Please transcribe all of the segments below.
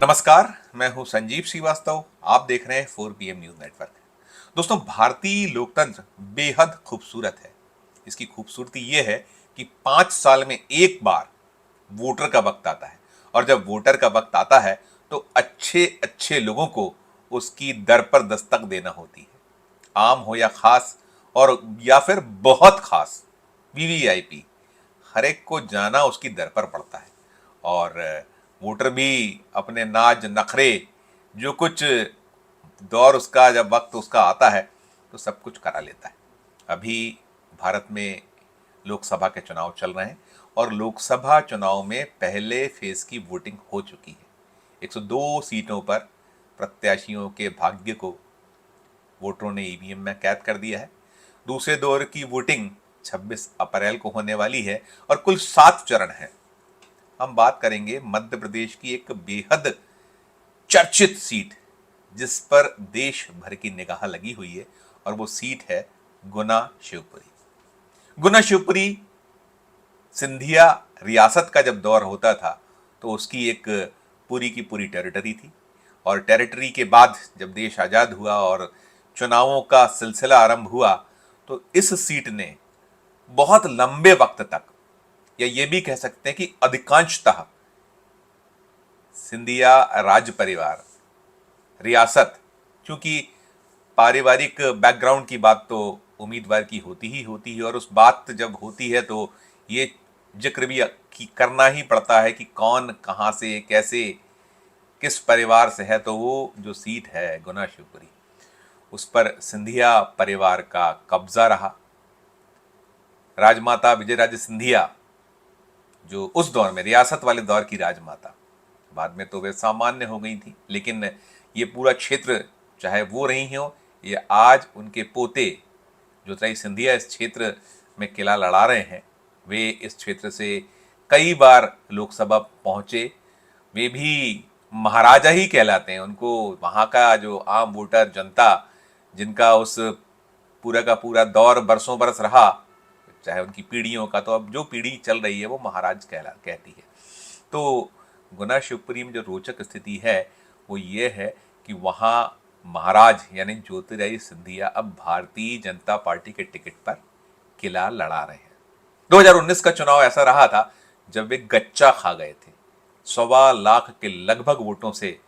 नमस्कार, मैं हूं संजीव श्रीवास्तव। आप देख रहे हैं 4 PM न्यूज नेटवर्क। दोस्तों, भारतीय लोकतंत्र बेहद खूबसूरत है। इसकी खूबसूरती ये है कि 5 साल में एक बार वोटर का वक्त आता है, और जब वोटर का वक्त आता है तो अच्छे अच्छे लोगों को उसकी दर पर दस्तक देना होती है। आम हो या खास, और या फिर बहुत खास, वीवीआईपी, हर एक को जाना उसकी दर पर पड़ता है। और वोटर भी अपने नाज नखरे, जो कुछ दौर उसका, जब वक्त उसका आता है तो सब कुछ करा लेता है। अभी भारत में लोकसभा के चुनाव चल रहे हैं, और लोकसभा चुनाव में पहले फेज की वोटिंग हो चुकी है। 102 सीटों पर प्रत्याशियों के भाग्य को वोटरों ने ईवीएम में कैद कर दिया है। दूसरे दौर की वोटिंग 26 अप्रैल को होने वाली है, और कुल 7 चरण हैं। हम बात करेंगे मध्य प्रदेश की एक बेहद चर्चित सीट, जिस पर देश भर की निगाह लगी हुई है, और वो सीट है गुना शिवपुरी। गुना शिवपुरी सिंधिया रियासत का जब दौर होता था तो उसकी एक पूरी की पूरी टेरिटरी थी, और टेरिटरी के बाद जब देश आज़ाद हुआ और चुनावों का सिलसिला आरंभ हुआ, तो इस सीट ने बहुत लंबे वक्त तक, या ये भी कह सकते हैं कि अधिकांशतः, सिंधिया राज परिवार, रियासत, क्योंकि पारिवारिक बैकग्राउंड की बात तो उम्मीदवार की होती ही होती है, और उस बात जब होती है तो ये जिक्र भी करना ही पड़ता है कि कौन कहाँ से, कैसे, किस परिवार से है। तो वो जो सीट है गुना शिवपुरी, उस पर सिंधिया परिवार का कब्जा रहा। राजमाता विजयराजे सिंधिया, जो उस दौर में रियासत वाले दौर की राजमाता, बाद में तो वे सामान्य हो गई थी, लेकिन ये पूरा क्षेत्र, चाहे वो रही हो, ये आज उनके पोते ज्योतिरादित्य सिंधिया इस क्षेत्र में किला लड़ा रहे हैं। वे इस क्षेत्र से कई बार लोकसभा पहुंचे। वे भी महाराजा ही कहलाते हैं। उनको वहाँ का जो आम वोटर जनता, जिनका उस पूरा का पूरा दौर बरसों बरस रहा, चाहे उनकी पीढ़ियों का, तो अब जो पीढ़ी चल रही है वो महाराज कहती है। तो गुना शिवपुरी में जो रोचक स्थिति है वो ये है कि वहाँ महाराज यानी ज्योतिरादित्य सिंधिया अब भारतीय जनता पार्टी के टिकट पर किला लड़ा रहे हैं। 2019 का चुनाव ऐसा रहा था जब वे गच्चा खा गए थे। 1.25 लाख के लगभग वोटों से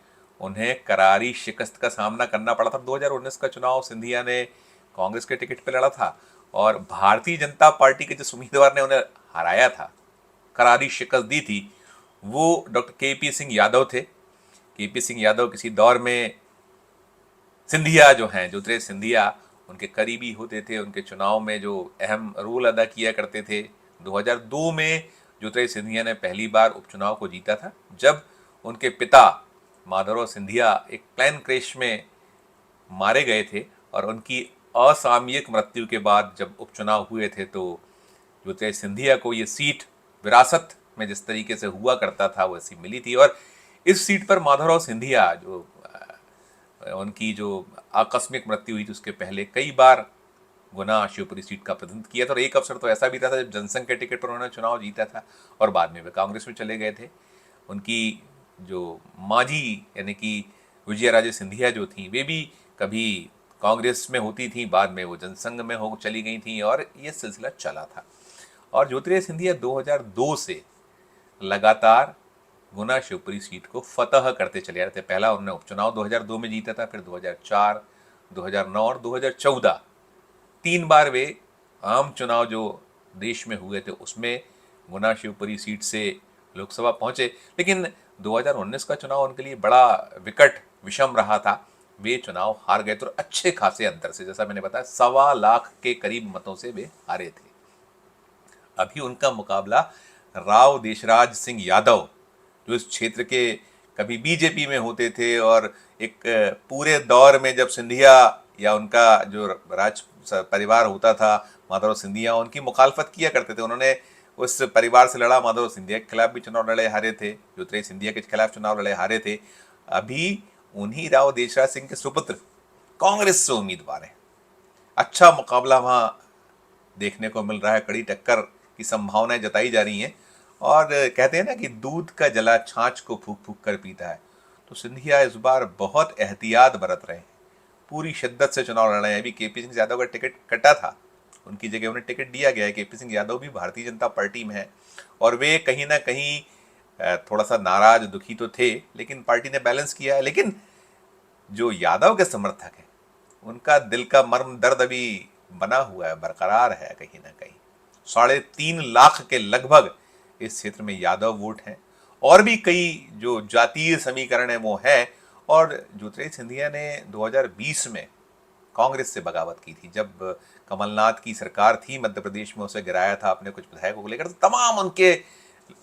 उन्हें करारी शिकस्त का सामना करना पड़ा था। 2019 का चुनाव सिंधिया ने कांग्रेस के टिकट पर लड़ा था, और भारतीय जनता पार्टी के जिस उम्मीदवार ने उन्हें हराया था, करारी शिकस्त दी थी, वो डॉक्टर केपी सिंह यादव थे। केपी सिंह यादव किसी दौर में सिंधिया जो हैं, ज्योतिरादित्य सिंधिया, उनके करीबी होते थे। उनके चुनाव में जो अहम रोल अदा किया करते थे। 2002 में ज्योतिरादित्य सिंधिया ने पहली बार उपचुनाव को जीता था, जब उनके पिता माधवराव सिंधिया एक प्लेन क्रैश में मारे गए थे, और उनकी असामयिक मृत्यु के बाद जब उपचुनाव हुए थे तो ज्योतिरादित्य सिंधिया को ये सीट विरासत में जिस तरीके से हुआ करता था वैसी मिली थी। और इस सीट पर माधवराव सिंधिया, जो उनकी जो आकस्मिक मृत्यु हुई थी उसके पहले कई बार गुना शिवपुरी सीट का प्रतिनिधित्व किया था। और एक अवसर तो ऐसा भी था जब जनसंघ के टिकट पर उन्होंने चुनाव जीता था, और बाद में वे कांग्रेस में चले गए थे। उनकी जो मांझी यानी कि विजयराजे सिंधिया जो थी, वे भी कभी कांग्रेस में होती थी, बाद में वो जनसंघ में हो चली गई थी, और ये सिलसिला चला था। और ज्योतिरादित्य सिंधिया 2002 से लगातार गुना शिवपुरी सीट को फतह करते चले आ रहे थे। पहला उन्होंने उपचुनाव 2002 में जीता था, फिर 2004, 2009 और 2014, 3 बार वे आम चुनाव जो देश में हुए थे उसमें गुना शिवपुरी सीट से लोकसभा पहुंचे। लेकिन 2019 का चुनाव उनके लिए बड़ा विकट विषम रहा था। वे चुनाव हार गए, तो अच्छे खासे अंतर से, जैसा मैंने बताया, 1.25 लाख के करीब मतों से वे हारे थे। अभी उनका मुकाबला राव देशराज सिंह यादव, जो इस क्षेत्र के कभी बीजेपी में होते थे, और एक पूरे दौर में जब सिंधिया या उनका जो राज परिवार होता था, माधवराव सिंधिया, उनकी मुखालफत किया करते थे। उन्होंने उस परिवार से लड़ा, माधवराव सिंधिया के खिलाफ भी चुनाव लड़े, हारे थे। ज्योतिरादित्य सिंधिया के खिलाफ चुनाव लड़े, हारे थे। अभी उन्हीं राव देशराज सिंह के सुपुत्र कांग्रेस से उम्मीदवार हैं। अच्छा मुकाबला वहाँ देखने को मिल रहा है, कड़ी टक्कर की संभावनाएं जताई जा रही हैं। और कहते हैं ना कि दूध का जला छाछ को फूक फूक कर पीता है, तो सिंधिया इस बार बहुत एहतियात बरत रहे हैं, पूरी शिद्दत से चुनाव लड़ रहे हैं। अभी केपी सिंह यादव का टिकट कटा था, उनकी जगह उन्हें टिकट दिया गया है। केपी सिंह यादव भी भारतीय जनता पार्टी में है और वे कहीं ना कहीं थोड़ा सा नाराज दुखी तो थे, लेकिन पार्टी ने बैलेंस किया है। लेकिन जो यादव के समर्थक हैं उनका दिल का मर्म दर्द अभी बना हुआ है, बरकरार है कहीं ना कहीं। 3.5 लाख के लगभग इस क्षेत्र में यादव वोट हैं और भी कई जो जातीय समीकरण है वो है। और ज्योतिरादित्य सिंधिया ने 2020 में कांग्रेस से बगावत की थी, जब कमलनाथ की सरकार थी मध्य प्रदेश में, उसे गिराया था अपने कुछ विधायकों को लेकर। तो तमाम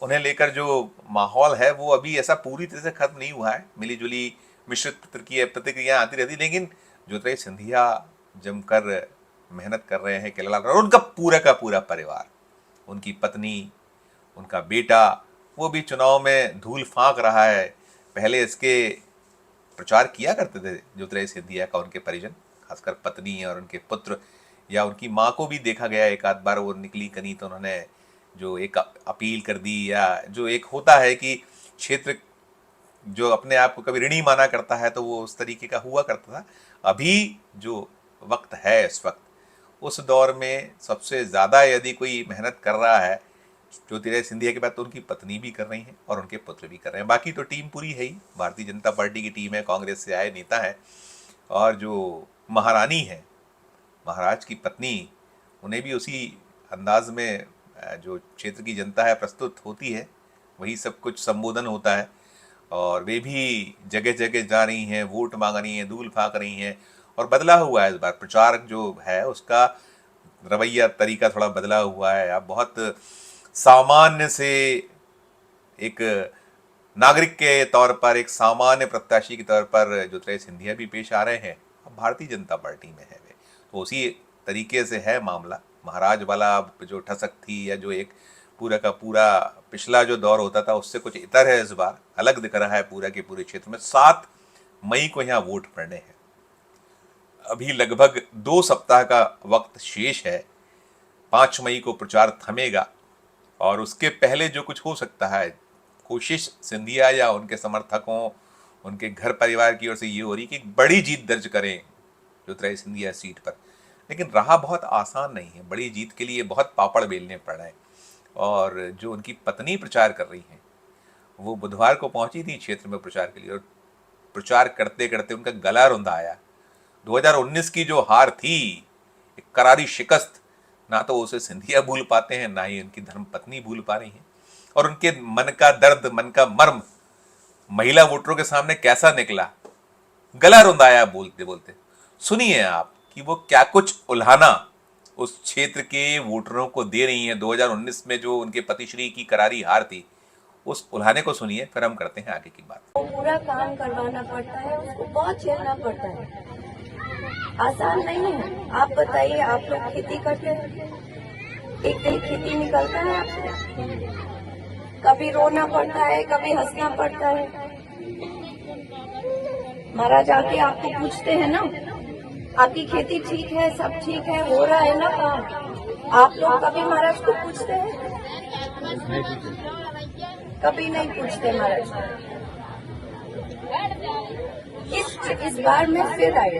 उन्हें लेकर जो माहौल है वो अभी ऐसा पूरी तरह से खत्म नहीं हुआ है, मिली जुली मिश्रित प्रतिक्रिया आती रहती। लेकिन ज्योतिरादित्य सिंधिया जमकर मेहनत कर रहे हैं, केला कर, और उनका पूरा का पूरा परिवार, उनकी पत्नी, उनका बेटा, वो भी चुनाव में धूल फांक रहा है। पहले इसके प्रचार किया करते थे ज्योतिरादित्य सिंधिया का उनके परिजन, खासकर पत्नी और उनके पुत्र, या उनकी माँ को भी देखा गया एक आध बार वो निकली कहीं तो उन्होंने जो एक अपील कर दी, या जो एक होता है कि क्षेत्र जो अपने आप को कभी ऋणी माना करता है तो वो उस तरीके का हुआ करता था। अभी जो वक्त है इस वक्त, उस दौर में सबसे ज़्यादा यदि कोई मेहनत कर रहा है ज्योतिरादित्य सिंधिया के बाद तो उनकी पत्नी भी कर रही हैं और उनके पुत्र भी कर रहे हैं। बाकी तो टीम पूरी है ही, भारतीय जनता पार्टी की टीम है, कांग्रेस से आए नेता हैं, और जो महारानी है, महाराज की पत्नी, उन्हें भी उसी अंदाज में जो क्षेत्र की जनता है प्रस्तुत होती है, वही सब कुछ संबोधन होता है। और वे भी जगह जगह जा रही हैं, वोट मांग रही हैं, धूल फांक रही हैं। और बदला हुआ है इस बार प्रचार जो है, उसका रवैया तरीका थोड़ा बदला हुआ है। अब बहुत सामान्य से एक नागरिक के तौर पर, एक सामान्य प्रत्याशी के तौर पर ज्योतिरादित्य सिंधिया भी पेश आ रहे हैं। अब भारतीय जनता पार्टी में है वे, तो उसी तरीके से है मामला। महाराज वाला जो ठसक थी, या जो एक पूरा का पूरा पिछला जो दौर होता था, उससे कुछ इतर है इस बार, अलग दिख रहा है पूरा के पूरे क्षेत्र में। 7 मई को यहाँ वोट पड़ने हैं। अभी लगभग 2 सप्ताह का वक्त शेष है। 5 मई को प्रचार थमेगा और उसके पहले जो कुछ हो सकता है, कोशिश सिंधिया या उनके समर्थकों, उनके घर परिवार की ओर से ये हो रही कि एक बड़ी जीत दर्ज करें ज्योतिरादित्य सिंधिया सीट पर। लेकिन रहा बहुत आसान नहीं है, बड़ी जीत के लिए बहुत पापड़ बेलने पड़ रहे हैं। और जो उनकी पत्नी प्रचार कर रही हैं, वो बुधवार को पहुंची थी क्षेत्र में प्रचार के लिए, और प्रचार करते करते उनका गला रुंधा आया। 2019 की जो हार थी, एक करारी शिकस्त, ना तो उसे सिंधिया भूल पाते हैं, ना ही उनकी धर्मपत्नी भूल पा रही हैं। और उनके मन का दर्द, मन का मर्म महिला वोटरों के सामने कैसा निकला, गला रुंधाया बोलते बोलते। सुनिए आप कि वो क्या कुछ उल्हाना उस क्षेत्र के वोटरों को दे रही हैं। 2019 में जो उनके पतिश्री की करारी हार थी, उस उल्हाने को सुनिए, फिर हम करते हैं आगे की बात। पूरा काम करवाना पड़ता है, उसको बहुत झेलना पड़ता है, आसान नहीं है। आप बताइए, आप लोग खेती करते हैं, एक दिन खेती निकलता है आपको, कभी रोना पड़ता है, कभी हंसना पड़ता है। महाराज आके आपको पूछते हैं ना, आपकी खेती ठीक है, सब ठीक है, हो रहा है ना काम। आप लोग कभी महाराज को पूछते हैं? कभी नहीं पूछते महाराज को। इस बार मैं फिर आई,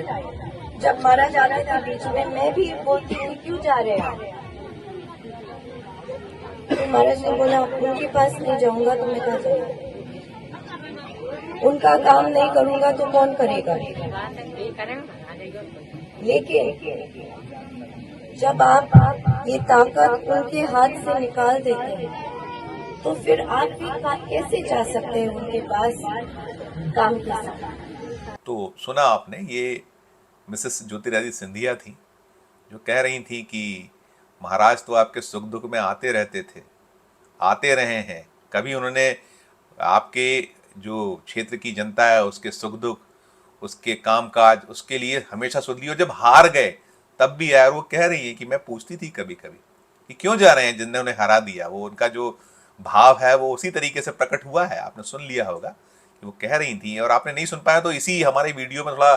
जब महाराज आते थे बीच में, मैं भी बोलती थी क्यों जा रहे हैं। तो महाराज ने बोला उनके पास नहीं जाऊंगा तो मैं कहाँ जाऊंगा, उनका काम नहीं करूंगा तो कौन करेगा। लेकिन जब आप ये ताकत उनके हाथ से निकाल देते हैं, तो फिर आप भी कैसे जा सकते हैं उनके पास काम के साथ। तो सुना आपने, ये मिसेस ज्योतिरादित्य सिंधिया थी, जो कह रही थी कि महाराज तो आपके सुख दुख में आते रहते थे, आते रहे हैं। कभी उन्होंने आपके जो क्षेत्र की जनता है उसके सुख दुख, उसके कामकाज, उसके लिए हमेशा सुन लिया। जब हार गए तब भी यार, वो कह रही है कि मैं पूछती थी कभी कभी कि क्यों जा रहे हैं जिनने उन्हें हरा दिया। वो उनका जो भाव है वो उसी तरीके से प्रकट हुआ है, आपने सुन लिया होगा कि वो कह रही थी। और आपने नहीं सुन पाया तो इसी हमारे वीडियो में थोड़ा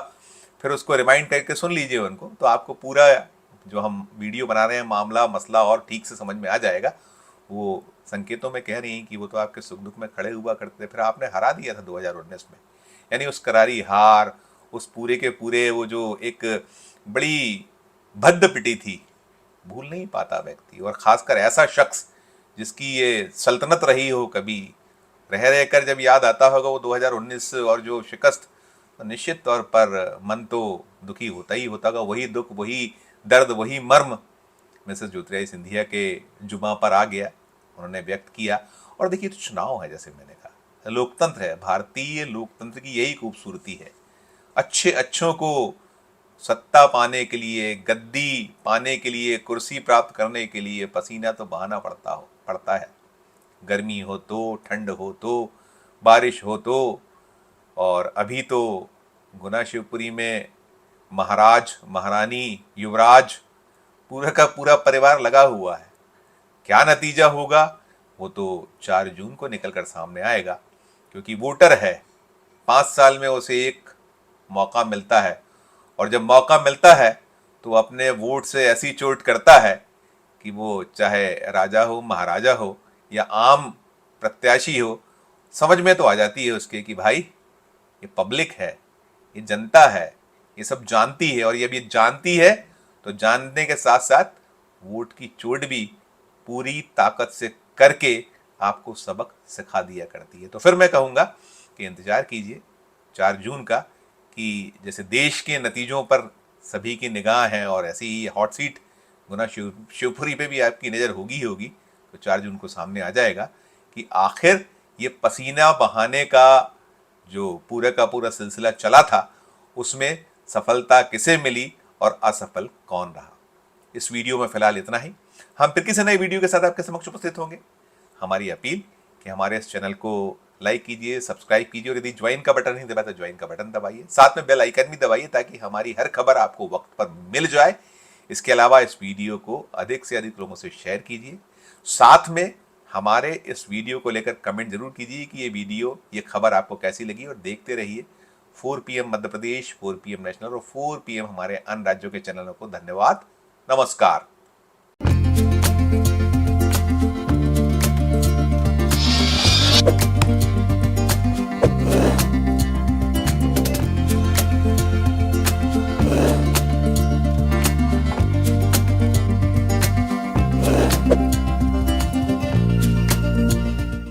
फिर उसको रिमाइंड करके सुन लीजिए उनको, तो आपको पूरा जो हम वीडियो बना रहे हैं मामला मसला और ठीक से समझ में आ जाएगा। वो संकेतों में कह रही हैं कि वो तो आपके सुख दुख में खड़े हुआ करते थे, फिर आपने हरा दिया था 2019 में। यानी उस करारी हार, उस पूरे के पूरे वो जो एक बड़ी भद्द पिटी थी, भूल नहीं पाता व्यक्ति। और खासकर ऐसा शख्स जिसकी ये सल्तनत रही हो, कभी रह रहकर जब याद आता होगा वो 2019 और जो शिकस्त, तो निश्चित तौर पर मन तो दुखी होता ही होता होगा। वही दुख, वही दर्द, वही मर्म मिसेस ज्योतिरादित्य सिंधिया के जुबां पर आ गया, उन्होंने व्यक्त किया। और देखिए, तो चुनाव है, जैसे मैंने कहा, लोकतंत्र है। भारतीय लोकतंत्र की यही खूबसूरती है। अच्छे अच्छों को सत्ता पाने के लिए, गद्दी पाने के लिए, कुर्सी प्राप्त करने के लिए पसीना तो बहाना पड़ता है। गर्मी हो तो, ठंड हो तो, बारिश हो तो। और अभी तो गुना शिवपुरी में महाराज, महारानी, युवराज, पूरा का पूरा परिवार लगा हुआ है। क्या नतीजा होगा वो तो 4 जून को निकलकर सामने आएगा, क्योंकि वोटर है। 5 साल में उसे एक मौका मिलता है, और जब मौका मिलता है तो अपने वोट से ऐसी चोट करता है कि वो चाहे राजा हो, महाराजा हो या आम प्रत्याशी हो, समझ में तो आ जाती है उसके कि भाई ये पब्लिक है, ये जनता है, ये सब जानती है। और ये भी जानती है तो जानने के साथ साथ वोट की चोट भी पूरी ताकत से करके आपको सबक सिखा दिया करती है। तो फिर मैं कहूँगा कि इंतजार कीजिए 4 जून का, कि जैसे देश के नतीजों पर सभी की निगाह है और ऐसी ही हॉट सीट गुना शिवपुरी पे भी आपकी नज़र होगी। तो 4 जून को सामने आ जाएगा कि आखिर ये पसीना बहाने का जो पूरा का पूरा सिलसिला चला था, उसमें सफलता किसे मिली और असफल कौन रहा। इस वीडियो में फिलहाल इतना ही। हम फिर किसी नए वीडियो के साथ आपके समक्ष उपस्थित होंगे। हमारी अपील कि हमारे इस चैनल को लाइक कीजिए, सब्सक्राइब कीजिए, और यदि ज्वाइन का बटन नहीं दबाया तो ज्वाइन का बटन दबाइए, साथ में बेल आइकन भी दबाइए, ताकि हमारी हर खबर आपको वक्त पर मिल जाए। इसके अलावा इस वीडियो को अधिक से अधिक लोगों से शेयर कीजिए। साथ में हमारे इस वीडियो को लेकर कमेंट जरूर कीजिए कि ये वीडियो, ये खबर आपको कैसी लगी। और देखते रहिए 4 PM Madhya Pradesh, 4 PM national और 4 PM हमारे अन्य राज्यों के चैनलों को। धन्यवाद, नमस्कार।